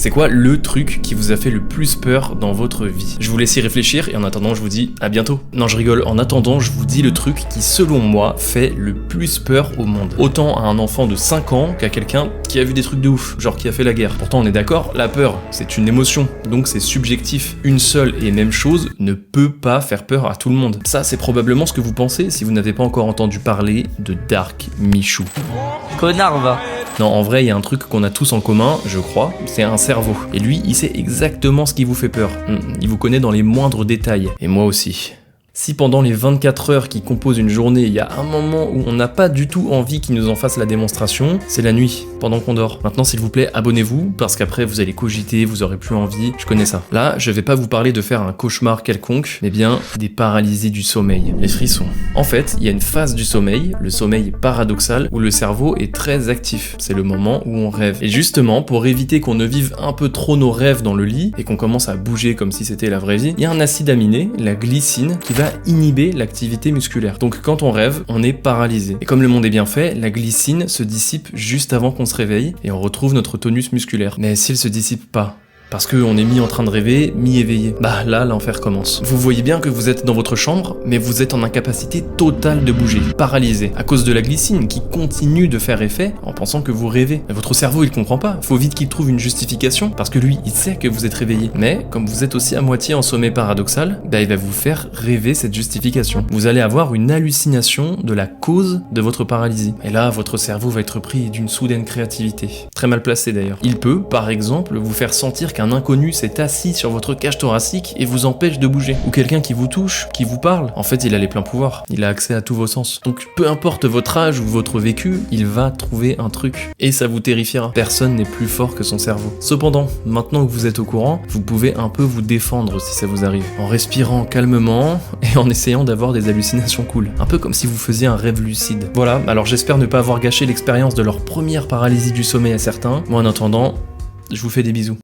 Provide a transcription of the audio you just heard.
C'est quoi le truc qui vous a fait le plus peur dans votre vie? Je vous laisse y réfléchir et en attendant je vous dis à bientôt. Non, je rigole, en attendant je vous dis le truc qui selon moi fait le plus peur au monde. Autant à un enfant de 5 ans qu'à quelqu'un qui a vu des trucs de ouf, genre qui a fait la guerre. Pourtant on est d'accord, la peur c'est une émotion, donc c'est subjectif. Une seule et même chose ne peut pas faire peur à tout le monde. Ça c'est probablement ce que vous pensez si vous n'avez pas encore entendu parler de Dark Michou. Connard va. Non, en vrai, il y a un truc qu'on a tous en commun, je crois, c'est un cerveau. Et lui, il sait exactement ce qui vous fait peur. Il vous connaît dans les moindres détails. Et moi aussi. Si pendant les 24 heures qui composent une journée, il y a un moment où on n'a pas du tout envie qu'il nous en fasse la démonstration, c'est la nuit, pendant qu'on dort. Maintenant, s'il vous plaît, abonnez-vous, parce qu'après vous allez cogiter, vous aurez plus envie, je connais ça. Là, je vais pas vous parler de faire un cauchemar quelconque, mais bien des paralysies du sommeil, les frissons. En fait, il y a une phase du sommeil, le sommeil paradoxal, où le cerveau est très actif. C'est le moment où on rêve. Et justement, pour éviter qu'on ne vive un peu trop nos rêves dans le lit, et qu'on commence à bouger comme si c'était la vraie vie, il y a un acide aminé, la glycine, qui va inhiber l'activité musculaire. Donc quand on rêve, on est paralysé. Et comme le monde est bien fait, la glycine se dissipe juste avant qu'on se réveille et on retrouve notre tonus musculaire. Mais s'il se dissipe pas, parce qu'on est mi en train de rêver, mi éveillé. Bah là, l'enfer commence. Vous voyez bien que vous êtes dans votre chambre, mais vous êtes en incapacité totale de bouger, paralysé, à cause de la glycine qui continue de faire effet en pensant que vous rêvez. Mais votre cerveau, il comprend pas. Faut vite qu'il trouve une justification, parce que lui, il sait que vous êtes réveillé. Mais, comme vous êtes aussi à moitié en sommeil paradoxal, bah il va vous faire rêver cette justification. Vous allez avoir une hallucination de la cause de votre paralysie. Et là, votre cerveau va être pris d'une soudaine créativité. Très mal placé d'ailleurs. Il peut, par exemple, vous faire sentir qu'un inconnu s'est assis sur votre cage thoracique et vous empêche de bouger. Ou quelqu'un qui vous touche, qui vous parle. En fait, il a les pleins pouvoirs. Il a accès à tous vos sens. Donc, peu importe votre âge ou votre vécu, il va trouver un truc. Et ça vous terrifiera. Personne n'est plus fort que son cerveau. Cependant, maintenant que vous êtes au courant, vous pouvez un peu vous défendre si ça vous arrive. En respirant calmement et en essayant d'avoir des hallucinations cool. Un peu comme si vous faisiez un rêve lucide. Voilà, alors j'espère ne pas avoir gâché l'expérience de leur première paralysie du sommeil à certains. Moi, en attendant, je vous fais des bisous.